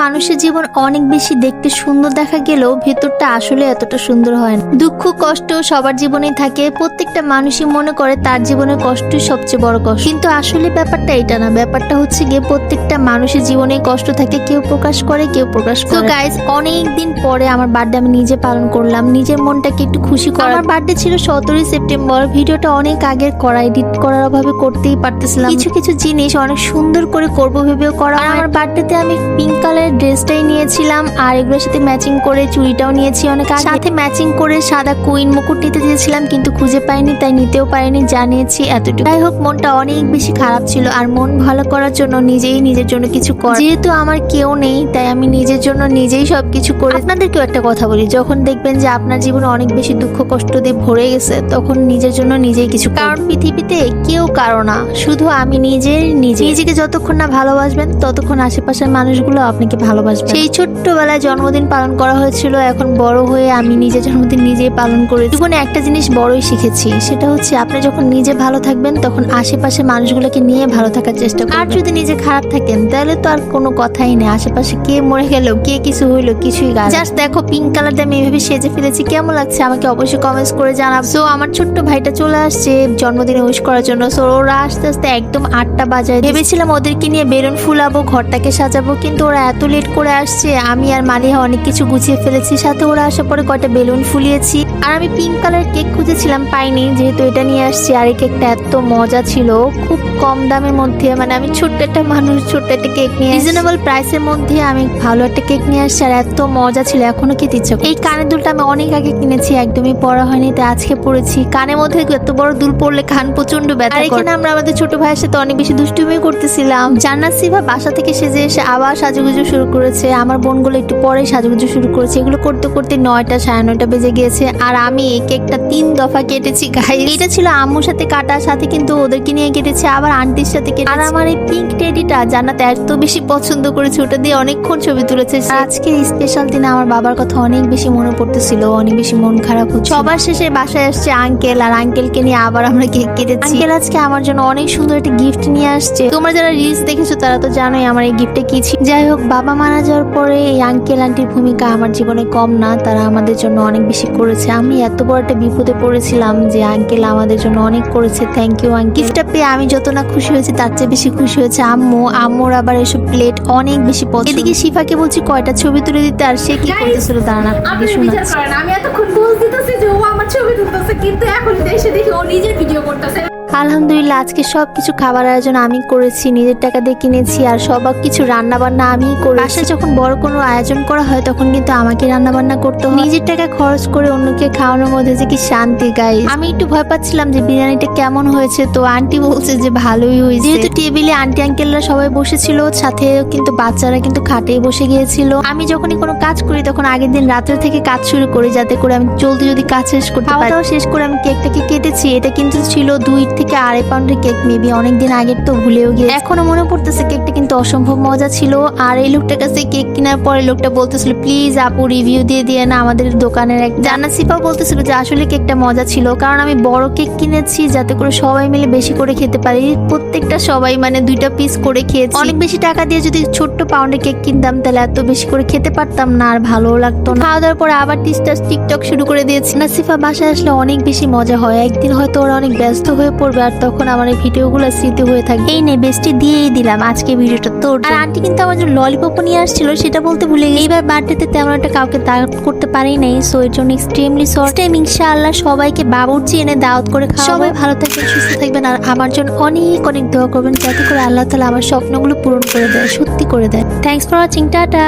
মানুষের জীবন অনেক বেশি দেখতে সুন্দর দেখা গেলেও ভেতরটা আসলে এতটা সুন্দর হয় না। দুঃখ কষ্ট সবার জীবনেই থাকে, প্রত্যেকটা মানুষই মনে করে তার জীবনের কষ্টই সবচেয়ে বড় কষ্ট, কিন্তু আসলে ব্যাপারটা এটা না। ব্যাপারটা হচ্ছে গিয়ে প্রত্যেকটা মানুষের জীবনে কষ্ট থাকে, কেউ প্রকাশ করে কেউ প্রকাশ করে। তো গাইস, অনেক দিন পরে আমার বার্থডে আমি নিজে পালন করলাম, নিজের মনটাকে একটু খুশি করা। আমার বার্থডে ছিল 17 সেপ্টেম্বর। ভিডিওটা অনেক আগের করা, এডিট করার অভাবে করতেই পারতেছিলাম। কিছু কিছু জিনিস অনেক সুন্দর করে করবো ভেবেও করা। আর আমার বার্থডেতে আমি পিঙ্ক কালার ড্রেসটাই নিয়েছিলাম, আর এগুলোর সাথে ম্যাচিং করে চুড়িটাও নিয়েছি অনেক আগে। সাথে ম্যাচিং করে সাদা কুইন মুকুট নিতে চেয়েছিলাম, কিন্তু খুঁজে পাইনি, তাই নিতেও পারিনি, জানিয়েছি এতটুকু। যাই হোক, মনটা অনেক বেশি খারাপ ছিল, আর মন ভালো করার জন্য নিজেই নিজের জন্য কিছু কর। যেহেতু আমার কেউ নেই, তাই আমি নিজের জন্য নিজেই সবকিছু করে। আপনাদেরকেও একটা কথা বলি, যখন দেখবেন যে আপনার জীবনে অনেক বেশি দুঃখ কষ্ট দিয়ে ভরে গেছে, তখন নিজের জন্য নিজেই কিছু। কারণ পৃথিবীতে কেউ কারো না, শুধু আমি নিজেকে যতক্ষণ না ভালোবাসবেন, ততক্ষণ আশেপাশের মানুষগুলো আপনাকে ভালোবাসবে। সেই ছোট্টবেলায় জন্মদিন পালন করা হয়েছিল, এখন বড় হয়ে আমি নিজের জন্মদিন নিজেই পালন করি। জীবনে একটা জিনিস বড়ই শিখেছি, সেটা হচ্ছে আপনি যখন নিজে ভালো থাকবেন, তখন আশেপাশে মানুষগুলোকে নিয়ে ভালো থাকার চেষ্টা করবেন। আর যদি নিজে খারাপ থাকেন, তাহলে তো আর কোনো কথাই নেই। আশেপাশে কে মরে গেল, কে কিছু হইলো, কিছুই গাছ। জাস্ট দেখো, পিঙ্ক কালারটা আমি এইভাবে সেজে ফেলেছি, কেমন লাগছে আমাকে অবশ্যই কমেন্টস করে জানাবো। সো আমার ছোট্ট ভাইটা চলে আসছে জন্মদিনে উইশ করার জন্য। সো ওরা আস্তে আস্তে একদম 8টা বাজায়। ভেবেছিলাম ওদেরকে নিয়ে বেলুন ফুলাবো, ঘরটাকে সাজাবো, কিন্তু ওরা এত লেট করে আসছে। আমি আর মালিহা অনেক কিছু গুছিয়ে ফেলেছি, সাথে ওরা আসার পরে কয়টা বেলুন ফুলিয়েছি। আর আমি পিঙ্ক কালার কেক খুঁজেছিলাম, পাইনি, যেহেতু এটা নিয়ে আসছি। আর এই কেকটা এত মজা ছিল, খুব কম দামের মধ্যে। মানে আমি ছোট্ট একটা মানুষ, ছোট্ট একটা কেক নিয়ে রিজনেবল প্রাইসের মধ্যে আমি ভালো একটা কেক নিয়ে আসছি, আর এত মজা ছিল, এখনো খেতে ইচ্ছা। এই কানের দুলটা আমি অনেক আগে কিনেছি, একদমই পরা হয়নি, তাই আজকে পরেছি। কানের মধ্যে এত বড় দুল পড়লে কান প্রচন্ড ব্যথা করে। এখানে আমরা আমাদের ছোট ভাইয়ের সাথে অনেক বেশি দুষ্টুমি করতেছিলাম। জান্নাত সিফা বাসা থেকে সেজে এসে আবার সাজুগুজু শুরু করেছে। আমার বোনগুলো একটু পরে সাজুগুজু শুরু করেছে। এগুলো করতে করতে 9টা 9:30 বেজে গিয়েছে। আর আমি এই কেকটা 3 দফা কেটেছি গাইস। এটা ছিল আম্মুর সাথে কাটা, সাথে কিন্তু ওদেরকে নিয়ে কেটেছে, আবার আন্টির সাথে কেটেছে। আর আমার এই পিঙ্ক টেডিটা জান্নাত এত বেশি পছন্দ করেছে, ওটা দিয়ে অনেকক্ষণ ছবি তুলেছে। আজকে স্পেশাল দিনে আমার বাবার কথা অনেক বেশি মনে পড়তেছিল, অনেক বেশি মন খারাপ হচ্ছে। সবার শেষে বাসায় আসছে আঙ্কেল, আর আঙ্কেলকে নিয়ে আবার আমরা কেক কেটেছি। আঙ্কেল আজকে আমার জন্য অনেক সুন্দর একটা গিফট নিয়ে আসছে। তোমরা যারা রিলস দেখেছো তারা তো জানোই আমার এই গিফটটা কি ছিল। যাই হোক, বাবা মারা যাওয়ার পরে এই আঙ্কেল আন্টির ভূমিকা আমার জীবনে কম না, তারা আমাদের জন্য অনেক বেশি করেছে। আমি এত বড় একটা বিপদে পড়েছিলাম, যে আঙ্কেল আমাদের জন্য অনেক করেছে। Thank you uncle. গিফটটা পেয়ে আমি যত না খুশি হয়েছি, তার চেয়ে বেশি খুশি হয়েছে আম্মুর আবার এসব প্লেট অনেক বেশি পছন্দ। এদিকে শিফাকে বলছি কয়টা ছবি তুলে দিতে, আর সে কি করতেছিল দাঁড়ান আপনাকে শোনাচ্ছি। আমি এতক্ষণ বুঝ দিতেছি যে ও আমার ছবি তুলতেছে, কিন্তু এখন এসে দেখি ও নিজে ভিডিও করতেছে। আলহামদুলিল্লাহ, আজকে সবকিছু খাবার আয়োজন আমি করেছি, নিজের টাকা দিয়ে কিনেছি, আর সব কিছু রান্না বান্না আমি করি। বাসায় যখন বড় কোনো আয়োজন করা হয়, তখন কিন্তু আমাকে রান্না বান্না করতে হয়। নিজের টাকা খরচ করে অন্যকে খাওয়ানোর মধ্যে যে কি শান্তি গাইস। আমি একটু ভয় পাচ্ছিলাম যে বিরিয়ানিটা কেমন হয়েছে, তো আন্টি বলছে যে ভালোই হয়েছে। যেহেতু টেবিলে আন্টি আঙ্কেলরা সবাই বসেছিল, সাথে কিন্তু বাচ্চারা কিন্তু খাটেই বসে গিয়েছিল। আমি যখনই কোনো কাজ করি, তখন আগের দিন রাত্রে থেকে কাজ শুরু করি, যাতে করে আমি জলদি যদি কাজ শেষ করতে পারি। খাওয়া শেষ করে আমি কেকটাকে কেটেছি। এটা কিন্তু ছিল 2 থেকে 2.5 পাউন্ডের কেক, মেবি অনেকদিন আগের, তো ভুলেও গিয়ে এখনো মনে পড়তেছে। কেকটা কিন্তু অসম্ভব মজা ছিল। আর এই লোকটার কাছে কেক কেনার পরে লোকটা বলতেছিল, প্লিজ আপু রিভিউ দিয়ে না আমাদের দোকানের। এক জান্নাত সিফাও বলতেছিল যে আসলে কেকটা মজা ছিল, কারণ আমি বড় কেক কিনেছি যাতে করে সবাই মিলে বেশি করে খেতে পারি। প্রত্যেকটা সবাই মানে 2টা পিস করে খেয়েছি। অনেক বেশি টাকা দিয়ে যদি ছোট্ট পাউন্ডের কেক কিনতাম, তাহলে এত বেশি করে খেতে পারতাম না, আর ভালোও লাগতো না। খাওয়া দাওয়ার পরে আবার টিকটক শুরু করে দিয়েছি। নাসিফা বাসায় আসলে অনেক বেশি মজা হয়। একদিন হয়তো ওরা অনেক ব্যস্ত হয়ে পড়বে, আর তখন আমার এই ভিডিওগুলো স্মৃতি হয়ে থাকবে। এই নে বেস্টি দিয়েই দিলাম আজকে ভিডিওটা তোর। আর আন্টি কিন্তু আমার জন্য ললিপপ নিয়ে আসছিল, সেটা বলতে ভুলে গেছি। এইবার বার্থডেতে তেমন একটা কাউকে দাওয়াত করতে পারি নাই, সো এর জন্য এক্সট্রিমলি সরি। ইনশাআল্লাহ সবাইকে বাবুর্চি এনে দাওয়াত করে খাওয়াবো। সবাই ভালো থাকবেন, সুস্থ থাকবেন, আর আমার জন্য অনেক অনেক দোয়া করবেন, যাতে করে আল্লাহ তাআলা আমার স্বপ্নগুলো পূরণ করে দেয়, সত্যি করে দেয়। Thanks for watching, tata.